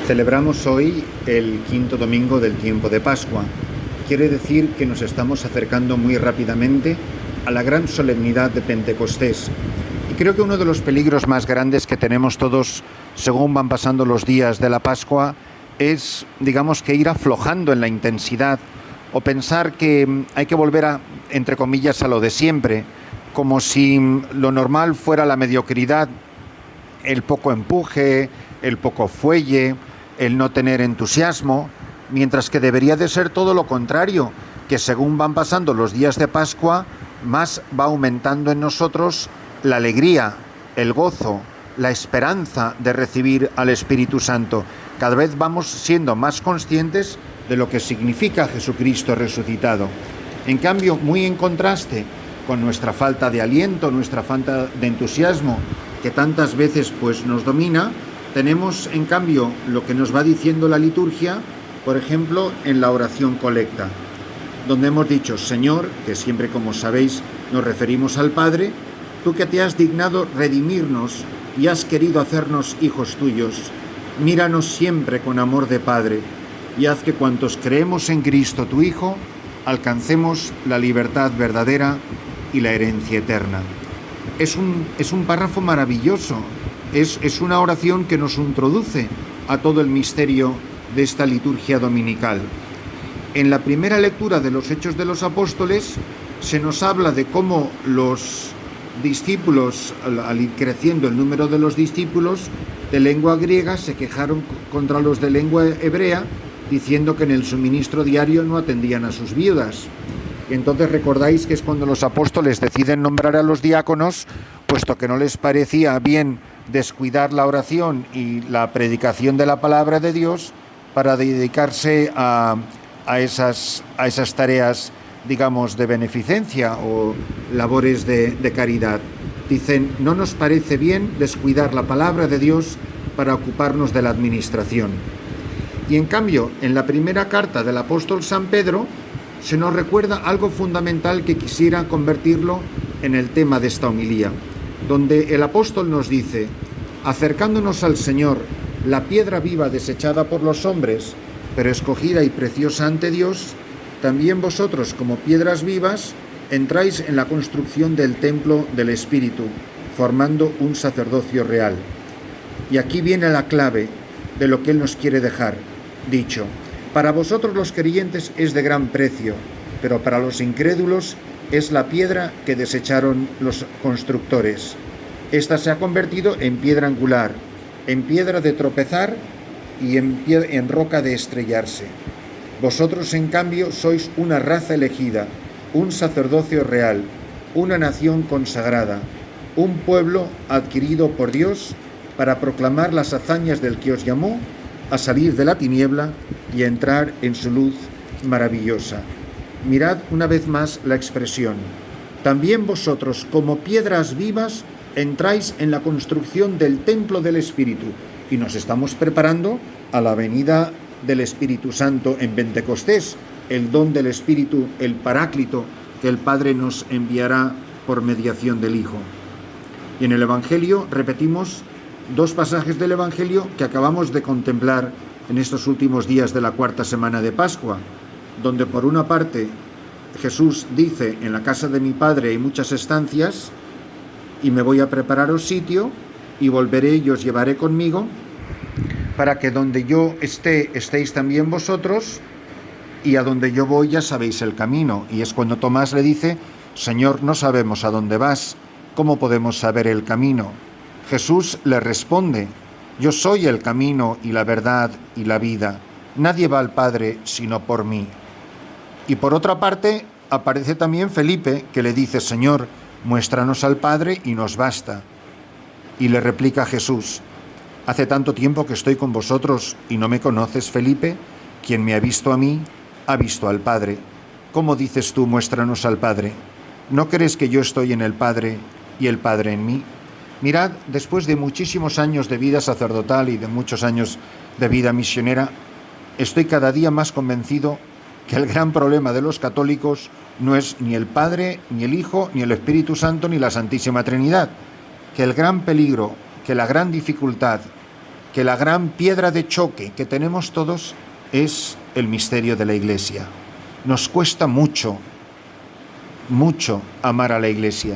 Celebramos hoy el quinto domingo del tiempo de Pascua. Quiere decir que nos estamos acercando muy rápidamente a la gran solemnidad de Pentecostés. Y creo que uno de los peligros más grandes que tenemos todos según van pasando los días de la Pascua es, que ir aflojando en la intensidad o pensar que hay que volver a, entre comillas, a lo de siempre, como si lo normal fuera la mediocridad, el poco empuje, el poco fuelle, el no tener entusiasmo, mientras que debería de ser todo lo contrario, que según van pasando los días de Pascua, más va aumentando en nosotros la alegría, el gozo, la esperanza de recibir al Espíritu Santo. Cada vez vamos siendo más conscientes de lo que significa Jesucristo resucitado. En cambio, muy en contraste con nuestra falta de aliento, nuestra falta de entusiasmo, que tantas veces nos domina, tenemos en cambio lo que nos va diciendo la liturgia, por ejemplo, en la oración colecta, donde hemos dicho: Señor, que siempre, como sabéis, nos referimos al Padre, tú que te has dignado redimirnos y has querido hacernos hijos tuyos, míranos siempre con amor de Padre y haz que cuantos creemos en Cristo, tu Hijo, alcancemos la libertad verdadera y la herencia eterna. Es un párrafo maravilloso, es una oración que nos introduce a todo el misterio de esta liturgia dominical. En la primera lectura de los Hechos de los Apóstoles se nos habla de cómo los discípulos, al ir creciendo el número de los discípulos de lengua griega, se quejaron contra los de lengua hebrea, diciendo que en el suministro diario no atendían a sus viudas. Y entonces recordáis que es cuando los apóstoles deciden nombrar a los diáconos, puesto que no les parecía bien descuidar la oración y la predicación de la palabra de Dios para dedicarse a esas tareas, de beneficencia o labores de caridad. Dicen: no nos parece bien descuidar la palabra de Dios para ocuparnos de la administración. Y en cambio, en la primera carta del apóstol San Pedro, se nos recuerda algo fundamental que quisiera convertirlo en el tema de esta homilía, donde el apóstol nos dice: acercándonos al Señor, la piedra viva desechada por los hombres, pero escogida y preciosa ante Dios, también vosotros, como piedras vivas, entráis en la construcción del templo del Espíritu, formando un sacerdocio real. Y aquí viene la clave de lo que Él nos quiere dejar, dicho: para vosotros los creyentes es de gran precio, pero para los incrédulos es la piedra que desecharon los constructores. Esta se ha convertido en piedra angular, en piedra de tropezar y en roca de estrellarse. Vosotros, en cambio, sois una raza elegida, un sacerdocio real, una nación consagrada, un pueblo adquirido por Dios para proclamar las hazañas del que os llamó a salir de la tiniebla y a entrar en su luz maravillosa. Mirad una vez más la expresión: también vosotros, como piedras vivas, entráis en la construcción del templo del Espíritu, y nos estamos preparando a la venida del Espíritu Santo en Pentecostés, el don del Espíritu, el Paráclito, que el Padre nos enviará por mediación del Hijo. Y en el Evangelio repetimos dos pasajes del Evangelio que acabamos de contemplar en estos últimos días de la cuarta semana de Pascua, donde por una parte Jesús dice: en la casa de mi Padre hay muchas estancias, y me voy a prepararos sitio, y volveré y os llevaré conmigo, para que donde yo esté, estéis también vosotros, y a donde yo voy ya sabéis el camino. Y es cuando Tomás le dice: Señor, no sabemos a dónde vas, ¿cómo podemos saber el camino? Jesús le responde: yo soy el camino y la verdad y la vida. Nadie va al Padre sino por mí. Y por otra parte, aparece también Felipe, que le dice: Señor, muéstranos al Padre y nos basta. Y le replica Jesús: hace tanto tiempo que estoy con vosotros y no me conoces, Felipe. Quien me ha visto a mí, ha visto al Padre. ¿Cómo dices tú, muéstranos al Padre? ¿No crees que yo estoy en el Padre y el Padre en mí? Mirad, después de muchísimos años de vida sacerdotal y de muchos años de vida misionera, estoy cada día más convencido que el gran problema de los católicos no es ni el Padre, ni el Hijo, ni el Espíritu Santo, ni la Santísima Trinidad. Que el gran peligro, que la gran dificultad que la gran piedra de choque que tenemos todos es el misterio de la Iglesia. Nos cuesta mucho amar a la Iglesia.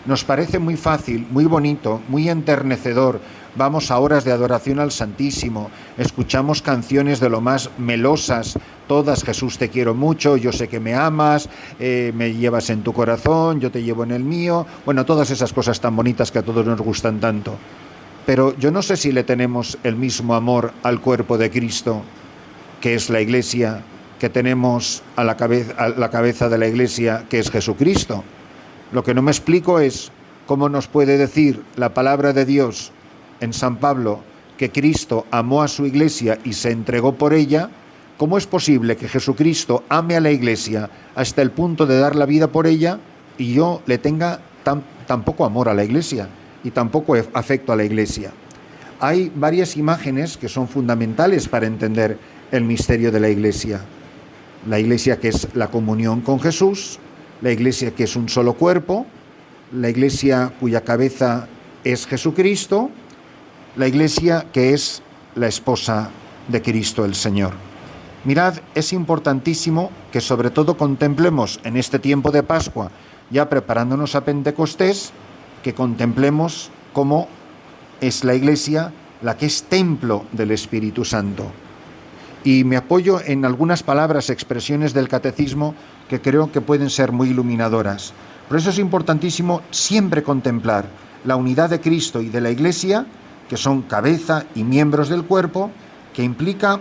Nos parece muy fácil, muy bonito, muy enternecedor. Vamos a horas de adoración al Santísimo, escuchamos canciones de lo más melosas, todas: Jesús, te quiero mucho, yo sé que me amas, me llevas en tu corazón, yo te llevo en el mío. Bueno, todas esas cosas tan bonitas que a todos nos gustan tanto. Pero yo no sé si le tenemos el mismo amor al cuerpo de Cristo, que es la Iglesia, que tenemos a la cabeza de la Iglesia, que es Jesucristo. Lo que no me explico es cómo nos puede decir la palabra de Dios en San Pablo que Cristo amó a su Iglesia y se entregó por ella. ¿Cómo es posible que Jesucristo ame a la Iglesia hasta el punto de dar la vida por ella y yo le tenga tan poco amor a la Iglesia y tan poco afecto a la Iglesia? Hay varias imágenes que son fundamentales para entender el misterio de la Iglesia. La Iglesia, que es la comunión con Jesús, la Iglesia, que es un solo cuerpo, la Iglesia cuya cabeza es Jesucristo, la Iglesia que es la esposa de Cristo el Señor. Mirad, es importantísimo que sobre todo contemplemos en este tiempo de Pascua, ya preparándonos a Pentecostés, que contemplemos cómo es la Iglesia la que es templo del Espíritu Santo. Y me apoyo en algunas palabras, expresiones del Catecismo que creo que pueden ser muy iluminadoras. Por eso es importantísimo siempre contemplar la unidad de Cristo y de la Iglesia, que son cabeza y miembros del cuerpo, que implica,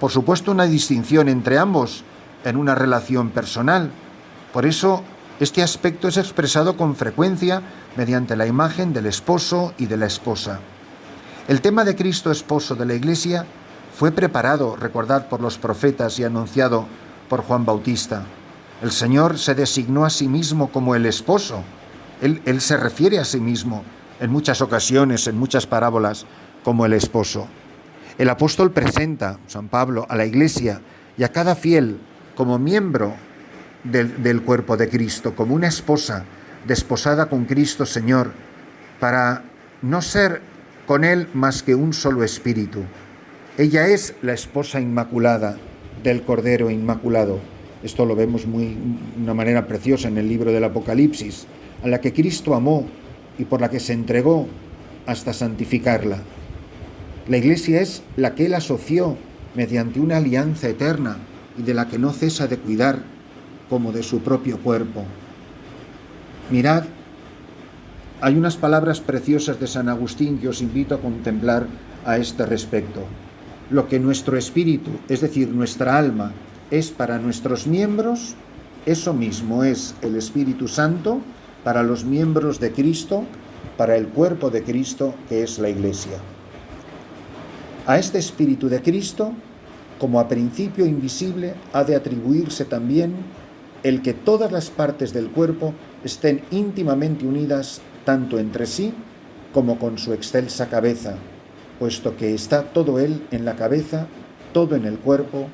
por supuesto, una distinción entre ambos en una relación personal. Por eso, este aspecto es expresado con frecuencia mediante la imagen del esposo y de la esposa. El tema de Cristo, esposo de la Iglesia, fue preparado, recordad, por los profetas y anunciado por Juan Bautista. El Señor se designó a sí mismo como el esposo. Él se refiere a sí mismo en muchas ocasiones, en muchas parábolas, como el esposo. El apóstol presenta, San Pablo, a la Iglesia y a cada fiel como miembro del cuerpo de Cristo, como una esposa desposada con Cristo Señor, para no ser con Él más que un solo espíritu. Ella es la esposa inmaculada del Cordero Inmaculado. Esto lo vemos de una manera preciosa en el libro del Apocalipsis, a la que Cristo amó y por la que se entregó hasta santificarla. La Iglesia es la que Él asoció mediante una alianza eterna y de la que no cesa de cuidar como de su propio cuerpo. Mirad, hay unas palabras preciosas de San Agustín que os invito a contemplar a este respecto. Lo que nuestro espíritu, es decir, nuestra alma, es para nuestros miembros, eso mismo es el Espíritu Santo para los miembros de Cristo, para el cuerpo de Cristo, que es la Iglesia. A este Espíritu de Cristo, como a principio invisible, ha de atribuirse también el que todas las partes del cuerpo estén íntimamente unidas tanto entre sí como con su excelsa cabeza, puesto que está todo Él en la cabeza, todo en el cuerpo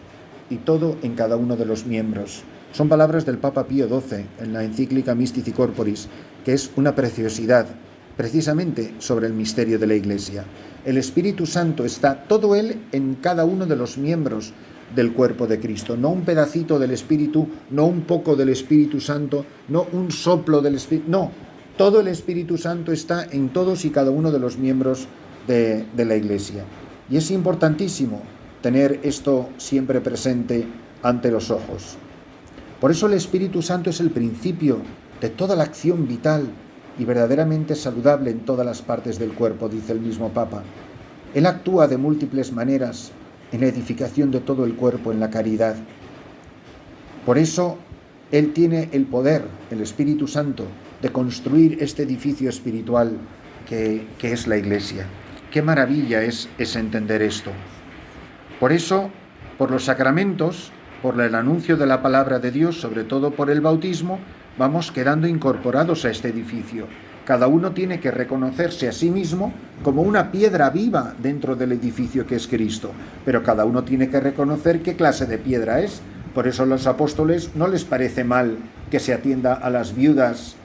y todo en cada uno de los miembros. Son palabras del Papa Pío XII en la encíclica Mystici Corporis, que es una preciosidad precisamente sobre el misterio de la Iglesia. El Espíritu Santo está todo Él en cada uno de los miembros del cuerpo de Cristo, no un pedacito del Espíritu, no un poco del Espíritu Santo, no un soplo del Espíritu, no, todo el Espíritu Santo está en todos y cada uno de los miembros de la Iglesia. Y es importantísimo tener esto siempre presente ante los ojos. Por eso el Espíritu Santo es el principio de toda la acción vital y verdaderamente saludable en todas las partes del cuerpo, dice el mismo Papa. Él actúa de múltiples maneras en la edificación de todo el cuerpo, en la caridad. Por eso Él tiene el poder, el Espíritu Santo, de construir este edificio espiritual que es la Iglesia. Qué maravilla es entender esto. Por eso, por los sacramentos, por el anuncio de la palabra de Dios, sobre todo por el bautismo, vamos quedando incorporados a este edificio. Cada uno tiene que reconocerse a sí mismo como una piedra viva dentro del edificio que es Cristo, pero cada uno tiene que reconocer qué clase de piedra es. Por eso a los apóstoles no les parece mal que se atienda a las viudas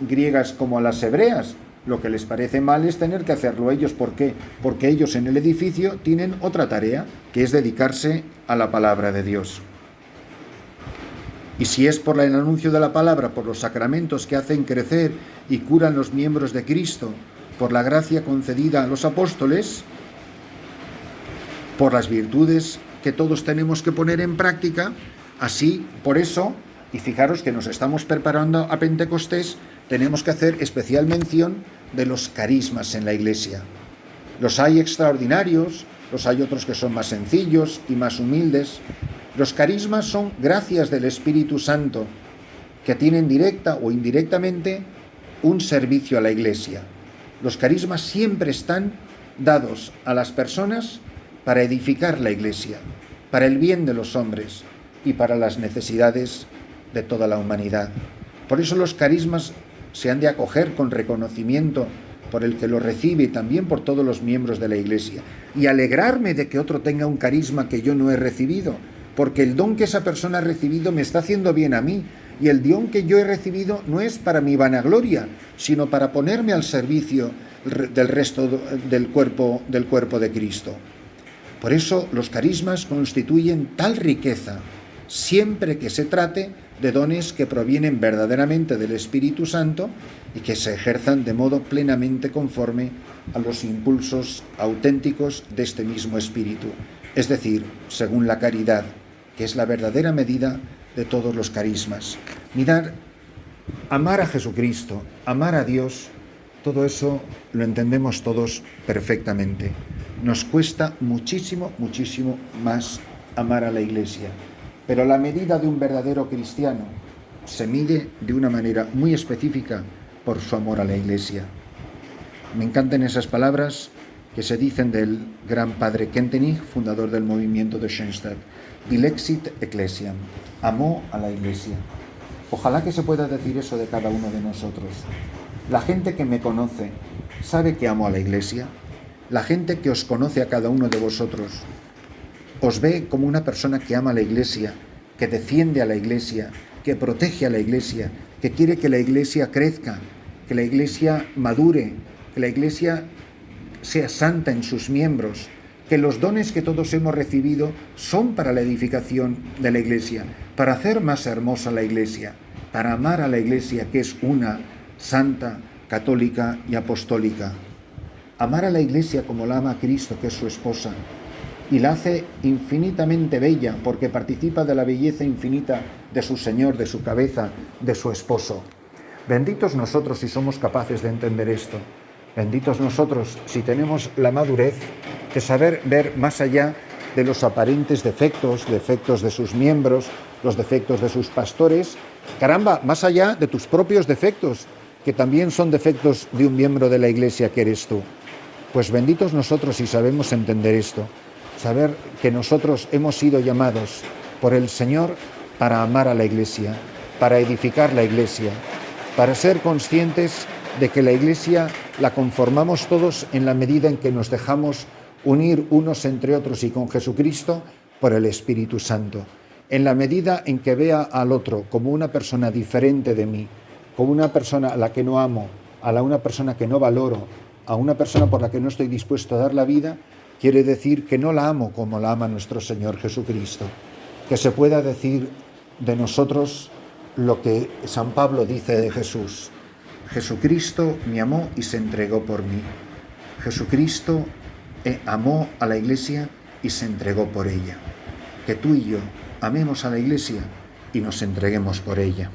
griegas como a las hebreas, Lo que les parece mal es tener que hacerlo ellos. ¿Por qué? Porque ellos en el edificio tienen otra tarea, que es dedicarse a la palabra de Dios. Y si es por el anuncio de la palabra, por los sacramentos que hacen crecer y curan los miembros de Cristo, por la gracia concedida a los apóstoles, por las virtudes que todos tenemos que poner en práctica, así, por eso, y fijaros que nos estamos preparando a Pentecostés, tenemos que hacer especial mención de los carismas en la Iglesia. Los hay extraordinarios, los hay otros que son más sencillos y más humildes. Los carismas son gracias del Espíritu Santo que tienen directa o indirectamente un servicio a la Iglesia. Los carismas siempre están dados a las personas para edificar la Iglesia, para el bien de los hombres y para las necesidades de toda la humanidad. Por eso los carismas se han de acoger con reconocimiento por el que lo recibe y también por todos los miembros de la Iglesia. Y alegrarme de que otro tenga un carisma que yo no he recibido, porque el don que esa persona ha recibido me está haciendo bien a mí, y el don que yo he recibido no es para mi vanagloria, sino para ponerme al servicio del resto del cuerpo de Cristo. Por eso los carismas constituyen tal riqueza, siempre que se trate de dones que provienen verdaderamente del Espíritu Santo y que se ejerzan de modo plenamente conforme a los impulsos auténticos de este mismo Espíritu, es decir, según la caridad, que es la verdadera medida de todos los carismas. Mirad, amar a Jesucristo, amar a Dios, todo eso lo entendemos todos perfectamente. Nos cuesta muchísimo, muchísimo más amar a la Iglesia. Pero la medida de un verdadero cristiano se mide de una manera muy específica por su amor a la Iglesia. Me encantan esas palabras que se dicen del gran padre Kentenich, fundador del movimiento de Schoenstatt. Dilexit Ecclesiam, amó a la Iglesia. Ojalá que se pueda decir eso de cada uno de nosotros. La gente que me conoce sabe que amo a la Iglesia. La gente que os conoce a cada uno de vosotros os ve como una persona que ama a la Iglesia, que defiende a la Iglesia, que protege a la Iglesia, que quiere que la Iglesia crezca, que la Iglesia madure, que la Iglesia sea santa en sus miembros, que los dones que todos hemos recibido son para la edificación de la Iglesia, para hacer más hermosa la Iglesia, para amar a la Iglesia que es una, santa, católica y apostólica. Amar a la Iglesia como la ama Cristo, que es su esposa, y la hace infinitamente bella porque participa de la belleza infinita de su Señor, de su cabeza, de su esposo. Benditos nosotros si somos capaces de entender esto. Benditos nosotros si tenemos la madurez de saber ver más allá de los aparentes defectos de sus miembros, los defectos de sus pastores, caramba, más allá de tus propios defectos, que también son defectos de un miembro de la Iglesia que eres tú. Pues benditos nosotros si sabemos entender esto, saber que nosotros hemos sido llamados por el Señor para amar a la Iglesia, para edificar la Iglesia, para ser conscientes de que la Iglesia la conformamos todos en la medida en que nos dejamos unir unos entre otros y con Jesucristo por el Espíritu Santo. En la medida en que vea al otro como una persona diferente de mí, como una persona a la que no amo, una persona que no valoro, a una persona por la que no estoy dispuesto a dar la vida, quiere decir que no la amo como la ama nuestro Señor Jesucristo. Que se pueda decir de nosotros lo que San Pablo dice de Jesús. Jesucristo me amó y se entregó por mí. Jesucristo amó a la Iglesia y se entregó por ella. Que tú y yo amemos a la Iglesia y nos entreguemos por ella.